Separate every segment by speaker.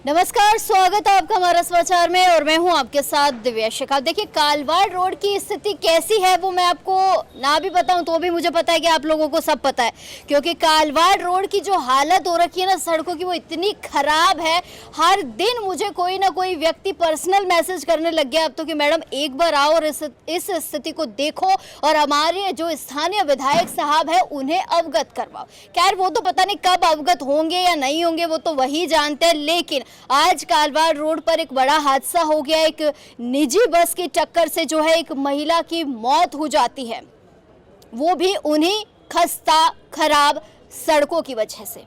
Speaker 1: नमस्कार, स्वागत है आपका हमारा समाचार में और मैं हूं आपके साथ दिव्या शेखा। देखिए, कालवाड़ रोड की स्थिति कैसी है वो मैं आपको ना भी बताऊं तो भी मुझे पता है कि आप लोगों को सब पता है, क्योंकि कालवाड़ रोड की जो हालत हो रखी है ना सड़कों की, वो इतनी खराब है। हर दिन मुझे कोई ना कोई व्यक्ति पर्सनल मैसेज करने लग गया अब तो कि मैडम एक बार आओ और इस स्थिति को देखो और हमारे जो स्थानीय विधायक साहब है उन्हें अवगत करवाओ। खैर, वो तो पता नहीं कब अवगत होंगे या नहीं होंगे, वो तो वही जानते हैं। लेकिन आज कालवाड़ रोड पर एक बड़ा हादसा हो गया। एक निजी बस की टक्कर से जो है एक महिला की मौत हो जाती है, वो भी उन्हीं खस्ता खराब सड़कों की वजह से।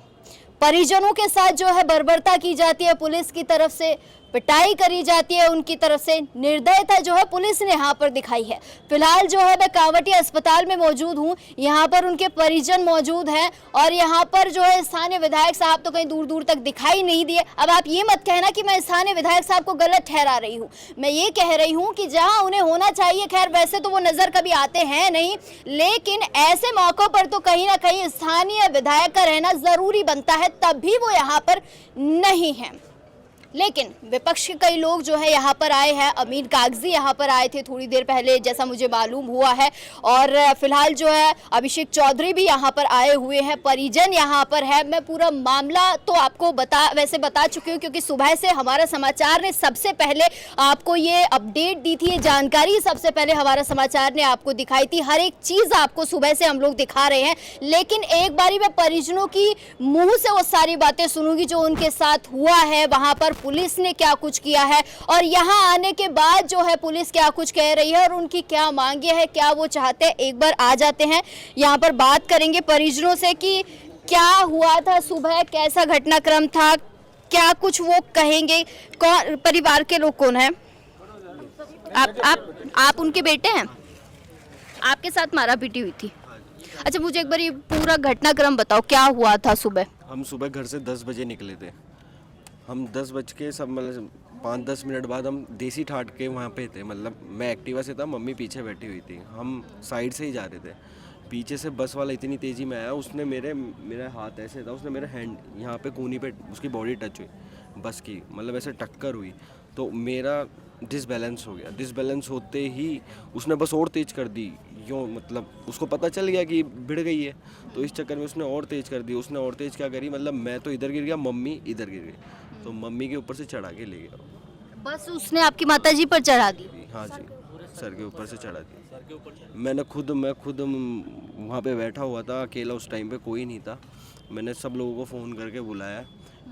Speaker 1: परिजनों के साथ जो है बर्बरता की जाती है, पुलिस की तरफ से पिटाई करी जाती है, उनकी तरफ से निर्दयता जो है पुलिस ने यहाँ पर दिखाई है। फिलहाल जो है मैं कावटिया अस्पताल में मौजूद हूँ, यहाँ पर उनके परिजन मौजूद हैं और यहाँ पर जो है स्थानीय विधायक साहब तो कहीं दूर दूर तक दिखाई नहीं दिए। अब आप ये मत कहना कि मैं स्थानीय विधायक साहब को गलत ठहरा रही हूँ, मैं ये कह रही हूँ कि जहाँ उन्हें होना चाहिए, खैर वैसे तो वो नजर कभी आते हैं नहीं, लेकिन ऐसे मौकों पर तो कहीं ना कहीं स्थानीय विधायक का रहना जरूरी बनता है, तब भी वो यहाँ पर नहीं है। लेकिन विपक्ष के कई लोग जो है यहाँ पर आए हैं। अमीन कागजी यहाँ पर आए थे थोड़ी देर पहले, जैसा मुझे मालूम हुआ है, और फिलहाल जो है अभिषेक चौधरी भी यहाँ पर आए हुए हैं, परिजन यहाँ पर है। मैं पूरा मामला तो आपको वैसे बता चुकी हूँ, क्योंकि सुबह से हमारा समाचार ने सबसे पहले आपको ये अपडेट दी थी, ये जानकारी सबसे पहले हमारा समाचार ने आपको दिखाई थी। हर एक चीज़ आपको सुबह से हम लोग दिखा रहे हैं, लेकिन एक बारी मैं परिजनों की मुँह से वो सारी बातें सुनूंगी जो उनके साथ हुआ है, वहाँ पर पुलिस ने क्या कुछ किया है और यहाँ आने के बाद जो है पुलिस क्या कुछ कह रही है और उनकी क्या मांगे है, क्या वो चाहते हैं। एक बार आ जाते हैं, यहाँ पर बात करेंगे परिजनों से कि क्या हुआ था सुबह, कैसा घटनाक्रम था, क्या कुछ वो कहेंगे। कौन परिवार के लोग कौन है? आप उनके बेटे हैं? आपके साथ मारा पीटी हुई थी? अच्छा, मुझे एक बार ये पूरा घटनाक्रम बताओ, क्या हुआ था सुबह?
Speaker 2: हम सुबह घर से 10 बजे निकले थे। हम 10 बज के सब मतलब 5-10 मिनट बाद हम देसी ठाट के वहाँ पे थे। मतलब मैं एक्टिवा से था, मम्मी पीछे बैठी हुई थी, हम साइड से ही जा रहे थे। पीछे से बस वाला इतनी तेज़ी में आया, उसने मेरा हाथ ऐसे था, उसने मेरा हैंड यहाँ पे कूनी पे उसकी बॉडी टच हुई बस की, मतलब ऐसे टक्कर हुई तो मेरा डिसबैलेंस हो गया। डिसबैलेंस होते ही उसने बस और तेज़ कर दी, यूँ मतलब उसको पता चल गया कि भिड़ गई है, तो इस चक्कर में उसने और तेज़ कर दी। उसने और तेज़ क्या करी, मतलब मैं तो इधर गिर गया, मम्मी इधर गिर गई, तो मम्मी के ऊपर से चढ़ा के ले गया।
Speaker 1: बस उसने आपकी माताजी पर चढ़ा दी?
Speaker 2: हाँ जी, सर के ऊपर से चढ़ा दी। मैं खुद वहाँ पे बैठा हुआ था अकेला, उस टाइम पे कोई नहीं था। मैंने सब लोगों को फ़ोन करके बुलाया,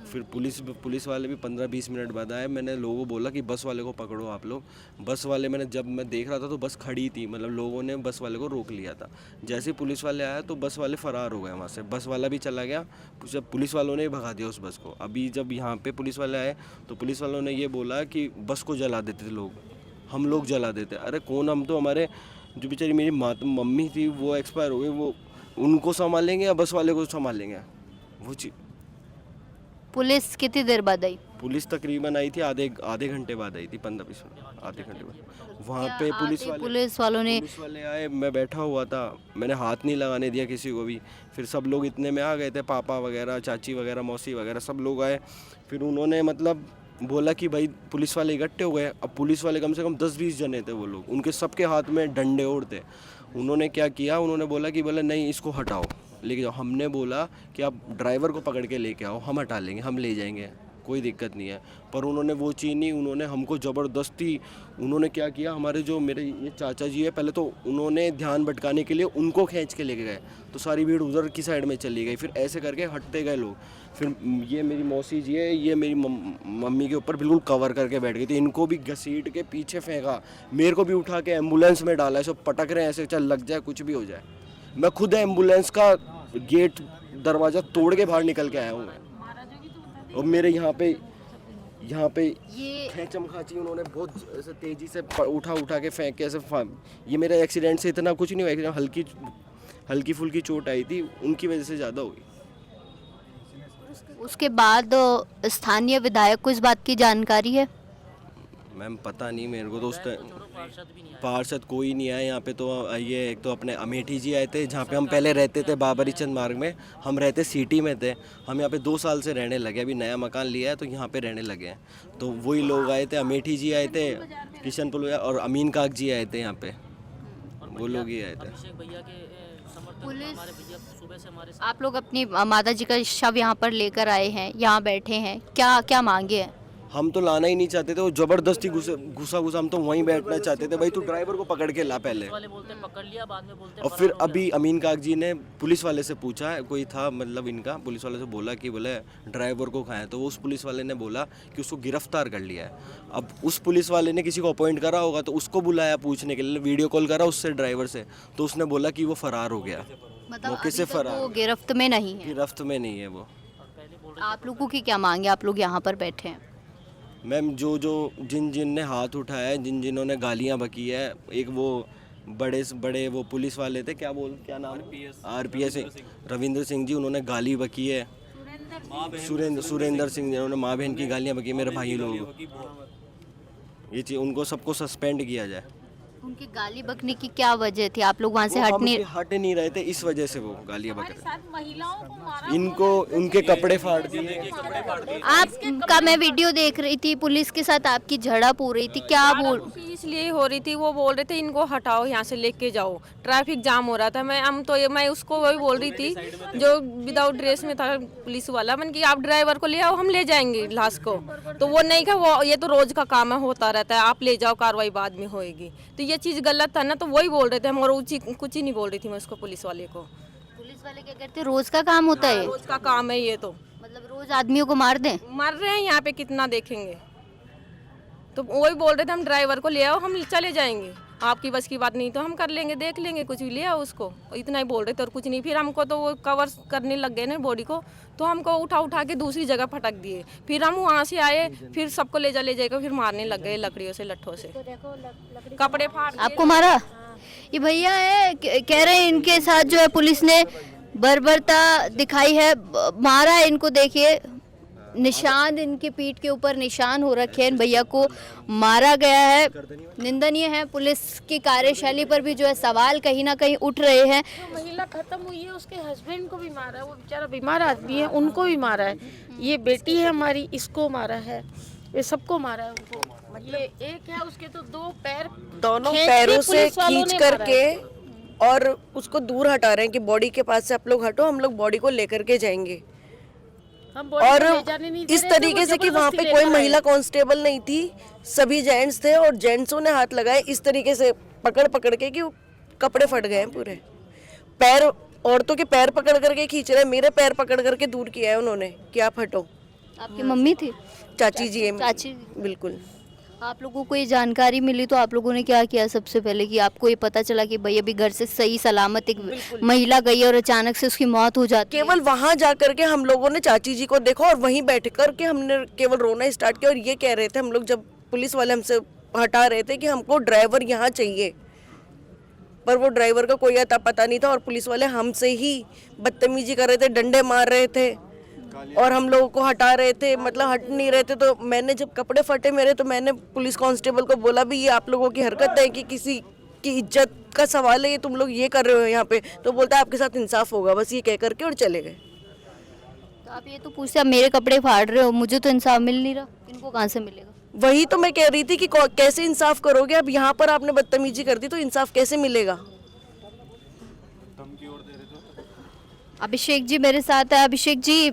Speaker 2: फिर पुलिस वाले भी 15-20 मिनट बाद आए। मैंने लोगों को बोला कि बस वाले को पकड़ो आप लोग। बस वाले जब मैं देख रहा था तो बस खड़ी थी, मतलब लोगों ने बस वाले को रोक लिया था। जैसे ही पुलिस वाले आया तो बस वाले फ़रार हो गए वहाँ से, बस वाला भी चला गया। जब पुलिस वालों ने भगा दिया उस बस को। अभी जब यहाँ पे पुलिस वाले आए तो पुलिस वालों ने ये बोला कि बस को जला देते थे लोग, हम लोग जला देते। अरे कौन, हम तो हमारे जो बेचारी मेरी मम्मी थी वो एक्सपायर हो गई, वो उनको संभालेंगे या बस वाले को संभालेंगे वो चीज़।
Speaker 1: पुलिस कितनी देर बाद आई?
Speaker 2: पुलिस तकरीबन आई थी आधे घंटे बाद आई थी, 15-20 मिनट, आधे घंटे बाद। वहाँ पे पुलिस वाले आए, मैं बैठा हुआ था, मैंने हाथ नहीं लगाने दिया किसी को भी। फिर सब लोग इतने में आ गए थे, पापा वगैरह, चाची वगैरह, मौसी वगैरह सब लोग आए। फिर उन्होंने मतलब बोला कि भाई पुलिस वाले इकट्ठे हो गए। अब पुलिस वाले कम से कम 10-20 जने थे वो लोग, उनके सबके हाथ में डंडे और थे। उन्होंने क्या किया, उन्होंने बोला कि बोले नहीं इसको हटाओ, लेके जाओ। हमने बोला कि आप ड्राइवर को पकड़ के लेके आओ, हम हटा लेंगे, हम ले जाएंगे, कोई दिक्कत नहीं है। पर उन्होंने वो चीज़ नहीं, उन्होंने हमको ज़बरदस्ती, उन्होंने क्या किया, हमारे जो मेरे ये चाचा जी है, पहले तो उन्होंने ध्यान भटकाने के लिए उनको खींच के लेके गए, तो सारी भीड़ उधर की साइड में चली गई। फिर ऐसे करके हटते गए लोग। फिर ये मेरी मौसी जी है, ये मेरी मम्मी के ऊपर बिल्कुल कवर करके बैठ गई थी, इनको भी घसीट के पीछे फेंका, मेरे को भी उठा के एम्बुलेंस में डाला। सब पटक रहे हैं ऐसे, चल लग जाए, कुछ भी हो जाए। मैं खुद एम्बुलेंस का गेट दरवाज़ा तोड़ के बाहर निकल के आया हूँ मैं। और मेरे यहाँ पे ये खेचम खाची उन्होंने बहुत ऐसे तेज़ी से उठा के फेंक के ऐसे। ये मेरा एक्सीडेंट से इतना कुछ नहीं हुआ, हल्की फुल्की चोट आई थी, उनकी वजह से ज़्यादा हो गई।
Speaker 1: उसके बाद स्थानीय विधायक को इस बात की जानकारी है?
Speaker 2: मैम पता नहीं मेरे को तो उस पार्षद कोई नहीं आया यहाँ पे। तो ये एक तो अपने अमेठी जी आए थे, जहाँ पे हम पहले रहते थे बाबरी चंद मार्ग में, हम रहते सिटी में थे। हम यहाँ पे 2 साल से रहने लगे, अभी नया मकान लिया है तो यहाँ पे रहने लगे हैं। तो वही लोग आए थे, अमेठी जी आए थे, किशनपुर और अमीन काक जी आए थे यहाँ पे, वो लोग ही आए थे।
Speaker 1: पुलिस, आप लोग अपनी माता जी का शव यहाँ पर लेकर आए हैं, यहाँ बैठे हैं, क्या क्या मांगे हैं?
Speaker 2: हम तो लाना ही नहीं चाहते थे, वो जबरदस्ती घुसा हम तो वहीं बैठना चाहते थे। भाई तू ड्राइवर को पकड़ के ला पहले।
Speaker 3: पकड़ लिया, बाद में बोलते
Speaker 2: और फिर अभी अमीन काक जी ने पुलिस वाले से पूछा, कोई था मतलब इनका, पुलिस वाले से बोला कि बोले ड्राइवर को खाएं, तो उस पुलिस वाले ने बोला कि उसको गिरफ्तार कर लिया है। अब उस पुलिस वाले ने किसी को अपॉइंट करा होगा तो उसको बुलाया पूछने के लिए, वीडियो कॉल करा उससे ड्राइवर से, तो उसने बोला कि वो फरार हो गया,
Speaker 1: मतलब
Speaker 2: मौके से
Speaker 1: अभी तक
Speaker 2: फरार,
Speaker 1: वो गिरफ्त में नहीं है।
Speaker 2: गिरफ्त में नहीं है वो।
Speaker 1: आप लोगों की क्या मांगे? आप लोग यहाँ पर बैठे हैं।
Speaker 2: मैम जो जिन ने हाथ उठाया है, जिन्होंने गालियाँ बकी है, एक वो बड़े वो पुलिस वाले थे, क्या नाम, आरपीएस रविंद्र सिंह जी, उन्होंने गाली बकी है। सुरेंद्र सिंह, जिन्होंने माँ बहन की गालियाँ बकी, मेरे भाई लोग, ये चीज़ उनको सबको सस्पेंड किया जाए।
Speaker 1: उनकी गाली बकने की क्या वजह थी? आप लोग वहाँ से
Speaker 2: हट नहीं रहे थे, इस वजह से वो गालियाँ बक रहे। इनको उनके कपड़े फाड़ दिए।
Speaker 1: आपका मैं वीडियो देख रही थी, पुलिस के साथ आपकी झड़प हो रही थी, क्या बोल?
Speaker 4: इसलिए हो रही थी, वो बोल रहे थे इनको हटाओ यहाँ से, लेके जाओ, ट्रैफिक जाम हो रहा था। मैं उसको वही बोल रही थी जो विदाउट ड्रेस में था पुलिस वाला, मैंने कि आप ड्राइवर को ले आओ, हम ले जाएंगे लाश को। तो वो नहीं कहा, वो ये तो रोज का काम है, होता रहता है, आप ले जाओ, कार्रवाई बाद में होएगी। तो ये चीज़ गलत था ना, तो वही बोल रहे थे हम, और कुछ ही नहीं बोल रही थी मैं उसको, पुलिस वाले को।
Speaker 1: पुलिस वाले क्या कहते हैं, रोज का काम होता है?
Speaker 4: रोज का काम है ये तो,
Speaker 1: मतलब रोज आदमियों को मार दें?
Speaker 4: मर रहे हैं यहाँ पे, कितना देखेंगे। तो वही बोल रहे थे हम ड्राइवर को ले आओ, हम चले जाएंगे, आपकी बस की बात नहीं तो हम कर लेंगे, देख लेंगे, कुछ भी ले आओ उसको, इतना ही बोल रहे थे और कुछ नहीं। फिर हमको तो वो कवर करने लग गए ना बॉडी को, तो हमको उठा के दूसरी जगह फटक दिए। फिर हम वहाँ से आए, फिर सबको ले जाएगा, फिर मारने लग गए लकड़ियों से, लट्ठों से, कपड़े फाड़।
Speaker 1: आपको मारा? ये भैया है, कह रहे हैं इनके साथ जो है पुलिस ने बर्बरता दिखाई है, मारा है इनको। देखिए निशान, इनके पीठ के ऊपर निशान हो रखे हैं, इन भैया को मारा गया है, निंदनीय है। पुलिस की कार्यशैली पर भी जो है सवाल कहीं ना कहीं उठ रहे हैं।
Speaker 5: जो महिला खत्म हुई है उसके हस्बैंड को भी मारा है, वो बेचारा बीमार आदमी है, उनको भी मारा है। ये बेटी है हमारी, इसको मारा है, ये सबको मारा है उनको। ये एक है, उसके तो दोनों
Speaker 6: पैरों से खींच करके और उसको दूर हटा रहे हैं कि बॉडी के पास से आप लोग हटो, हम लोग बॉडी को लेकर के जाएंगे। और इस तरीके से कि वहाँ पे कोई महिला कांस्टेबल नहीं थी, सभी जेंट्स थे और जेंट्सों ने हाथ लगाए इस तरीके से पकड़ के कि कपड़े फट गए हैं पूरे। पैर, औरतों के पैर पकड़ करके खींच रहे हैं, मेरे पैर पकड़ करके दूर किया है उन्होंने कि आप हटो।
Speaker 1: आपकी मम्मी थी?
Speaker 6: चाची जी है।
Speaker 1: चाची,
Speaker 6: बिल्कुल।
Speaker 1: आप लोगों को ये जानकारी मिली तो आप लोगों ने क्या किया सबसे पहले, कि आपको ये पता चला कि भाई अभी घर से सही सलामत एक महिला गई और अचानक से उसकी मौत हो जाती है?
Speaker 6: केवल वहां जा करके हम लोगों ने चाची जी को देखा और वहीं बैठ करके हमने केवल रोना स्टार्ट किया और ये कह रहे थे हम लोग, जब पुलिस वाले हमसे हटा रहे थे, कि हमको ड्राइवर यहाँ चाहिए, पर वो ड्राइवर का कोई अता पता नहीं था और पुलिस वाले हमसे ही बदतमीजी कर रहे थे, डंडे मार रहे थे और हम लोगों को हटा रहे थे, मतलब हट नहीं रहे थे। तो मैंने जब कपड़े फटे मेरे, तो मैंने पुलिस कांस्टेबल को बोला भी ये आप लोगों की हरकत है कि किसी की इज्जत का सवाल है, ये तुम लोग ये कर रहे हो यहाँ पे। तो बोलता है आपके साथ इंसाफ होगा, बस ये कह करके और चले गए।
Speaker 1: तो आप ये तो पूछते, आप मेरे कपड़े फाड़ रहे हो, मुझे तो इंसाफ मिल नहीं रहा, इनको कहाँ से मिलेगा?
Speaker 6: वही तो मैं कह रही थी कि कैसे इंसाफ करोगे, अब यहाँ पर आपने बदतमीजी कर दी तो इंसाफ कैसे मिलेगा?
Speaker 1: अभिषेक जी मेरे साथ है। अभिषेक जी,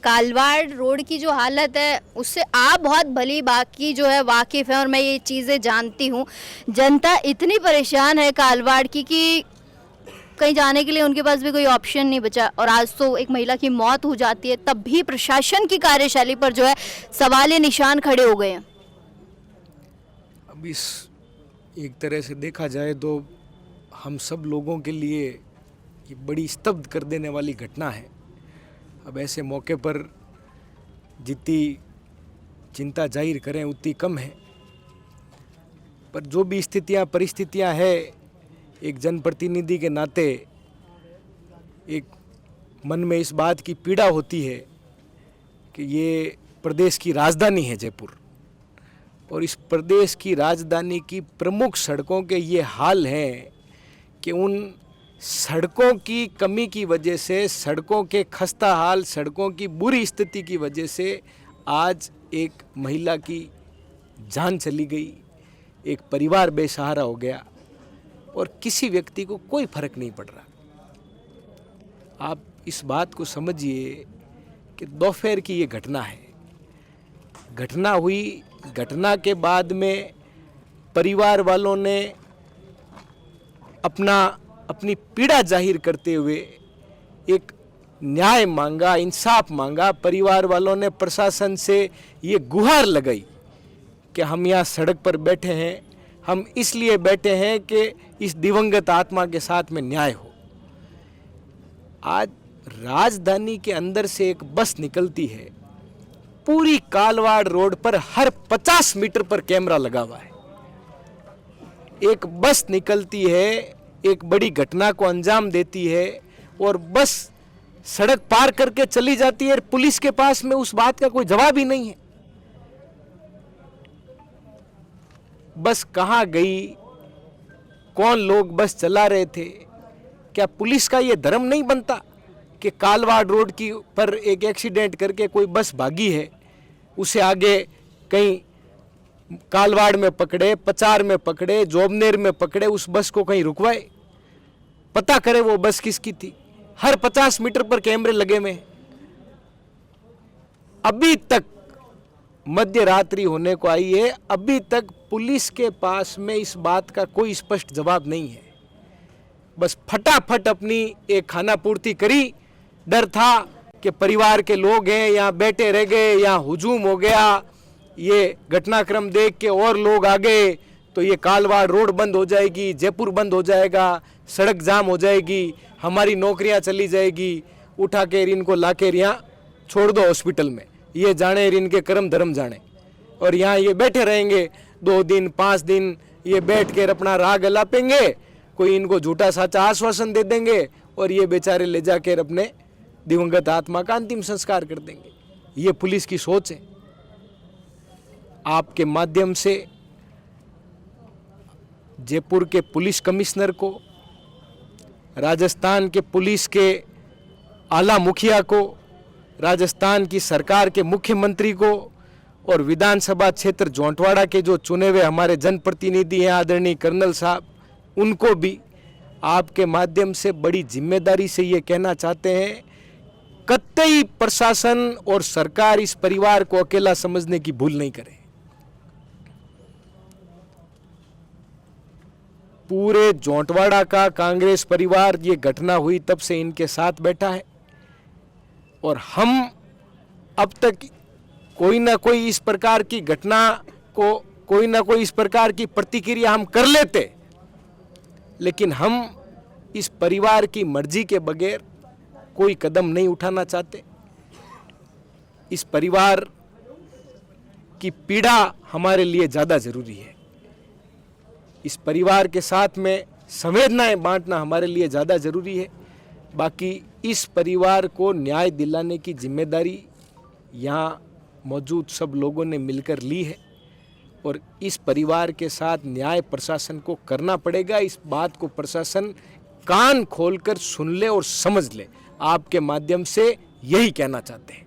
Speaker 1: कालवाड़ रोड की जो हालत है उससे आप बहुत भली बाकी जो है वाकिफ़ है और मैं ये चीज़ें जानती हूँ। जनता इतनी परेशान है कालवाड़ की कि कहीं जाने के लिए उनके पास भी कोई ऑप्शन नहीं बचा, और आज तो एक महिला की मौत हो जाती है, तब भी प्रशासन की कार्यशैली पर जो है सवालिया निशान खड़े हो गए हैं।
Speaker 7: अब इस एक तरह से देखा जाए तो हम सब लोगों के लिए ये बड़ी स्तब्ध कर देने वाली घटना है। अब ऐसे मौके पर जितनी चिंता जाहिर करें उतनी कम है, पर जो भी परिस्थितियां हैं, एक जनप्रतिनिधि के नाते एक मन में इस बात की पीड़ा होती है कि ये प्रदेश की राजधानी है जयपुर, और इस प्रदेश की राजधानी की प्रमुख सड़कों के ये हाल हैं कि उन सड़कों की कमी की वजह से, सड़कों के खस्ता हाल, सड़कों की बुरी स्थिति की वजह से आज एक महिला की जान चली गई, एक परिवार बेसहारा हो गया और किसी व्यक्ति को कोई फर्क नहीं पड़ रहा। आप इस बात को समझिए कि दोपहर की ये घटना है। घटना हुई, घटना के बाद में परिवार वालों ने अपनी पीड़ा जाहिर करते हुए एक न्याय मांगा, इंसाफ मांगा। परिवार वालों ने प्रशासन से ये गुहार लगाई कि हम यहाँ सड़क पर बैठे हैं, हम इसलिए बैठे हैं कि इस दिवंगत आत्मा के साथ में न्याय हो। आज राजधानी के अंदर से एक बस निकलती है, पूरी कालवाड़ रोड पर हर 50 मीटर पर कैमरा लगा हुआ है। एक बस निकलती है, एक बड़ी घटना को अंजाम देती है और बस सड़क पार करके चली जाती है। पुलिस के पास में उस बात का कोई जवाब ही नहीं है। बस कहाँ गई, कौन लोग बस चला रहे थे? क्या पुलिस का ये धर्म नहीं बनता कि कालवाड़ रोड की पर एक एक्सीडेंट करके कोई बस भागी है, उसे आगे कहीं कालवाड़ में पकड़े, पचार में पकड़े, जोबनेर में पकड़े, उस बस को कहीं रुकवाए, पता करे वो बस किसकी थी। हर 50 मीटर पर कैमरे लगे हुए हैं। अभी तक मध्य रात्रि होने को आई है, अभी तक पुलिस के पास में इस बात का कोई स्पष्ट जवाब नहीं है। बस फटाफट अपनी एक खाना पूर्ति करी। डर था कि परिवार के लोग हैं, यहाँ बैठे रह गए, यहाँ हुजूम हो गया, ये घटनाक्रम देख के और लोग आ गए तो ये कालवाड़ रोड बंद हो जाएगी, जयपुर बंद हो जाएगा, सड़क जाम हो जाएगी, हमारी नौकरियां चली जाएगी। उठा के इनको ला के यहाँ छोड़ दो हॉस्पिटल में, ये जाने इनके कर्म धर्म जाने। और यहाँ ये बैठे रहेंगे 2 दिन 5 दिन, ये बैठ कर अपना राग अलापेंगे, कोई इनको झूठा साचा आश्वासन दे देंगे और ये बेचारे ले जाकर अपने दिवंगत आत्मा का अंतिम संस्कार कर देंगे। ये पुलिस की सोच है। आपके माध्यम से जयपुर के पुलिस कमिश्नर को, राजस्थान के पुलिस के आला मुखिया को, राजस्थान की सरकार के मुख्यमंत्री को और विधानसभा क्षेत्र जोंटवाड़ा के जो चुने हुए हमारे जनप्रतिनिधि हैं आदरणीय कर्नल साहब, उनको भी आपके माध्यम से बड़ी जिम्मेदारी से ये कहना चाहते हैं, कतई प्रशासन और सरकार इस परिवार को अकेला समझने की भूल नहीं करे। पूरे जोंटवाड़ा का कांग्रेस परिवार ये घटना हुई तब से इनके साथ बैठा है और हम अब तक कोई ना कोई इस प्रकार की घटना को, कोई ना कोई इस प्रकार की प्रतिक्रिया हम कर लेते, लेकिन हम इस परिवार की मर्जी के बगैर कोई कदम नहीं उठाना चाहते। इस परिवार की पीड़ा हमारे लिए ज़्यादा ज़रूरी है। इस परिवार के साथ में संवेदनाएं बांटना हमारे लिए ज़्यादा ज़रूरी है। बाकी इस परिवार को न्याय दिलाने की जिम्मेदारी यहाँ मौजूद सब लोगों ने मिलकर ली है और इस परिवार के साथ न्याय प्रशासन को करना पड़ेगा। इस बात को प्रशासन कान खोलकर सुन ले और समझ ले। आपके माध्यम से यही कहना चाहते हैं।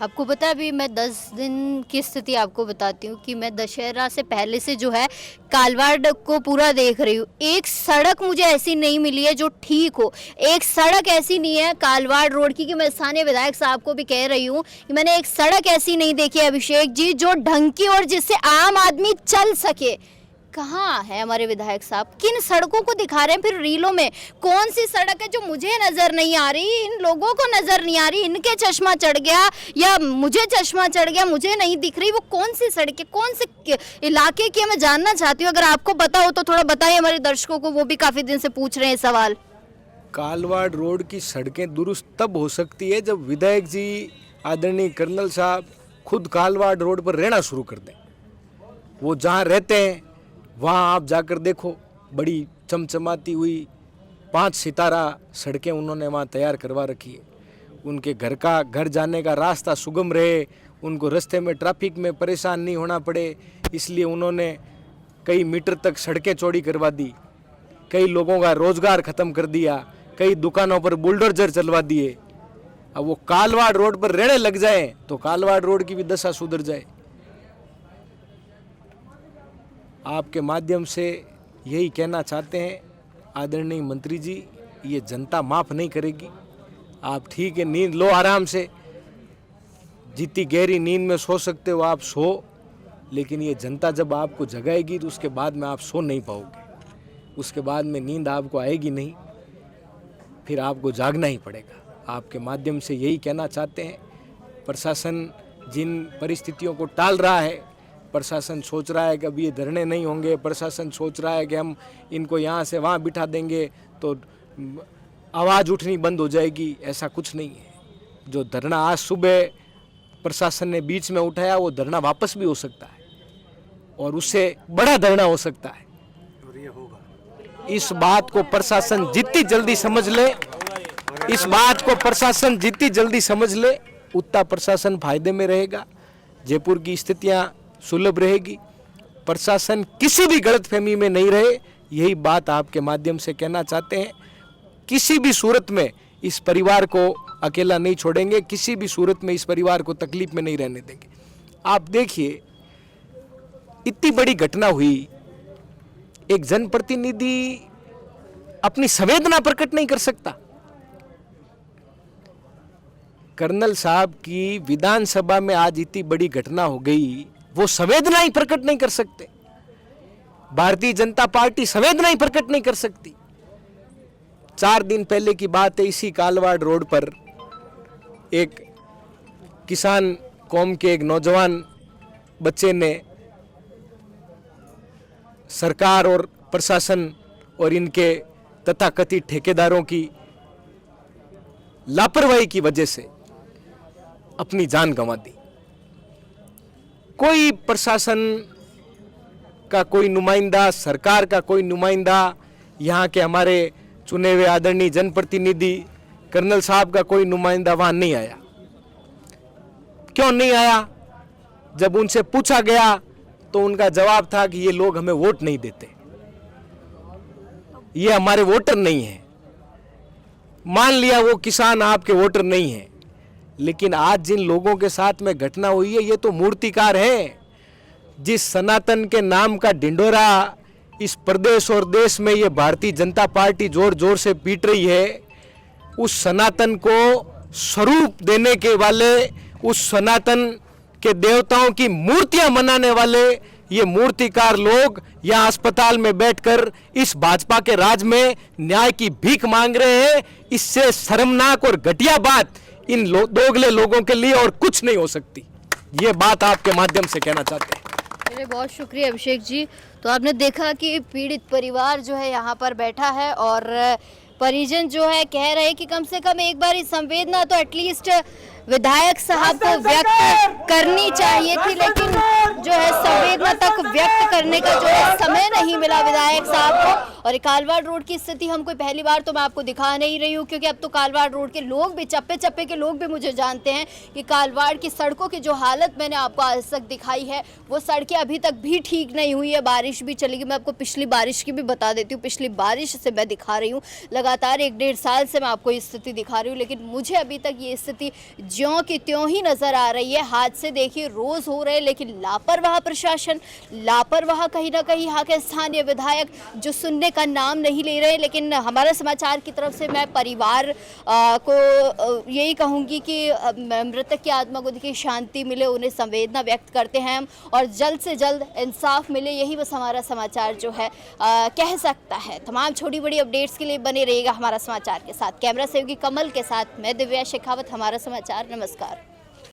Speaker 1: आपको पता है, अभी मैं 10 दिन की स्थिति आपको बताती हूँ कि मैं दशहरा से पहले से जो है कालवाड़ को पूरा देख रही हूँ। एक सड़क मुझे ऐसी नहीं मिली है जो ठीक हो, एक सड़क ऐसी नहीं है कालवाड़ रोड की कि मैं स्थानीय विधायक साहब को भी कह रही हूँ कि मैंने एक सड़क ऐसी नहीं देखी है अभिषेक जी जो ढंग की और जिससे आम आदमी चल सके। कहाँ है हमारे विधायक साहब? किन सड़कों को दिखा रहे हैं फिर रीलों में? कौन सी सड़क है जो मुझे नजर नहीं आ रही, इन लोगों को नजर नहीं आ रही, इनके चश्मा चढ़ गया या मुझे चश्मा चढ़ गया, मुझे नहीं दिख रही? वो कौन सी सड़क है, कौन से इलाके की, मैं जानना चाहती हूँ। अगर आपको पता हो तो थोड़ा बताइए हमारे दर्शकों को, वो भी काफी दिन से पूछ रहे हैं सवाल।
Speaker 7: कालवाड़ रोड की सड़कें दुरुस्त तब हो सकती है जब विधायक जी आदरणीय कर्नल साहब खुद कालवाड़ रोड पर रहना शुरू कर दें। वो जहाँ रहते हैं वहाँ आप जाकर देखो, बड़ी चमचमाती हुई 5 सितारा सड़कें उन्होंने वहाँ तैयार करवा रखी है। उनके घर जाने का रास्ता सुगम रहे, उनको रास्ते में ट्रैफिक में परेशान नहीं होना पड़े, इसलिए उन्होंने कई मीटर तक सड़कें चौड़ी करवा दी, कई लोगों का रोजगार ख़त्म कर दिया, कई दुकानों पर बुलडोजर चलवा दिए। अब वो कालवाड़ रोड पर रहने लग जाए तो कालवाड़ रोड की भी दशा सुधर जाए। आपके माध्यम से यही कहना चाहते हैं आदरणीय मंत्री जी, ये जनता माफ़ नहीं करेगी। आप ठीक है, नींद लो आराम से, जितनी गहरी नींद में सो सकते हो आप सो, लेकिन ये जनता जब आपको जगाएगी तो उसके बाद में आप सो नहीं पाओगे, उसके बाद में नींद आपको आएगी नहीं, फिर आपको जागना ही पड़ेगा। आपके माध्यम से यही कहना चाहते हैं, प्रशासन जिन परिस्थितियों को टाल रहा है, प्रशासन सोच रहा है कि अब ये धरने नहीं होंगे, प्रशासन सोच रहा है कि हम इनको यहाँ से वहाँ बिठा देंगे तो आवाज़ उठनी बंद हो जाएगी, ऐसा कुछ नहीं है। जो धरना आज सुबह प्रशासन ने बीच में उठाया वो धरना वापस भी हो सकता है और उससे बड़ा धरना हो सकता है, और ये होगा। इस बात को प्रशासन जितनी जल्दी समझ ले, इस बात को प्रशासन जितनी जल्दी समझ ले उतना प्रशासन फायदे में रहेगा, जयपुर की स्थितियां सुलभ रहेगी, प्रशासन किसी भी गलतफहमी में नहीं रहे, यही बात आपके माध्यम से कहना चाहते हैं। किसी भी सूरत में इस परिवार को अकेला नहीं छोड़ेंगे, किसी भी सूरत में इस परिवार को तकलीफ में नहीं रहने देंगे। आप देखिए, इतनी बड़ी घटना हुई, एक जनप्रतिनिधि अपनी संवेदना प्रकट नहीं कर सकता। कर्नल साहब की विधानसभा में आज इतनी बड़ी घटना हो गई, वो संवेदना ही प्रकट नहीं कर सकते। भारतीय जनता पार्टी संवेदना ही प्रकट नहीं कर सकती। 4 दिन पहले की बात है, इसी कालवाड़ रोड पर एक किसान कौम के एक नौजवान बच्चे ने सरकार और प्रशासन और इनके तथाकथित ठेकेदारों की लापरवाही की वजह से अपनी जान गंवा दी। कोई प्रशासन का कोई नुमाइंदा, सरकार का कोई नुमाइंदा, यहाँ के हमारे चुने हुए आदरणीय जनप्रतिनिधि कर्नल साहब का कोई नुमाइंदा वहां नहीं आया। क्यों नहीं आया? जब उनसे पूछा गया तो उनका जवाब था कि ये लोग हमें वोट नहीं देते, ये हमारे वोटर नहीं है। मान लिया वो किसान आपके वोटर नहीं है, लेकिन आज जिन लोगों के साथ में घटना हुई है ये तो मूर्तिकार हैं। जिस सनातन के नाम का ढिंढोरा इस प्रदेश और देश में ये भारतीय जनता पार्टी जोर जोर से पीट रही है, उस सनातन को स्वरूप देने के वाले, उस सनातन के देवताओं की मूर्तियां बनाने वाले ये मूर्तिकार लोग यहाँ अस्पताल में बैठकर इस भाजपा के राज में न्याय की भीख मांग रहे हैं। इससे शर्मनाक और घटिया बात इन दोगले लोगों के लिए और कुछ नहीं हो सकती। ये बात आपके माध्यम से कहना चाहते हैं।
Speaker 1: मेरे बहुत शुक्रिया अभिषेक जी। तो आपने देखा कि पीड़ित परिवार जो है यहाँ पर बैठा है और परिजन जो है कह रहे हैं कि कम से कम एक बार इस संवेदना तो एटलीस्ट विधायक साहब को व्यक्त करनी चाहिए थी, लेकिन जो है संवेदना तक व्यक्त करने का जो है समय नहीं मिला विधायक साहब को। और कालवाड़ रोड की स्थिति हम कोई पहली बार तो मैं आपको दिखा नहीं रही हूँ, क्योंकि अब तो कालवाड़ रोड के लोग भी, चप्पे चप्पे के लोग भी मुझे जानते हैं कि कालवाड़ की सड़कों की जो हालत मैंने आपको आज तक दिखाई है वो सड़कें अभी तक भी ठीक नहीं हुई है। बारिश भी चलेगी, मैं आपको पिछली बारिश की भी बता देती हूँ। पिछली बारिश से मैं दिखा रही हूँ, लगातार 1-1.5 साल से मैं आपको ये स्थिति दिखा रही हूँ, लेकिन मुझे अभी तक ये स्थिति ज्यों की त्यों ही नजर आ रही है। हादसे देखिए रोज हो रहे हैं, लेकिन लापरवाह प्रशासन, लापरवाह कहीं ना कहीं यहाँ के स्थानीय विधायक जो सुनने का नाम नहीं ले रहे। लेकिन हमारा समाचार की तरफ से मैं परिवार को यही कहूँगी कि मृतक की आत्मा को देखिए शांति मिले, उन्हें संवेदना व्यक्त करते हैं हम, और जल्द से जल्द इंसाफ मिले, यही बस हमारा समाचार जो है कह सकता है। तमाम छोटी बड़ी अपडेट्स के लिए बने रहिएगा हमारा समाचार के साथ। कैमरा सहयोगी कमल के साथ मैं दिव्या शेखावत, हमारा समाचार। नमस्कार।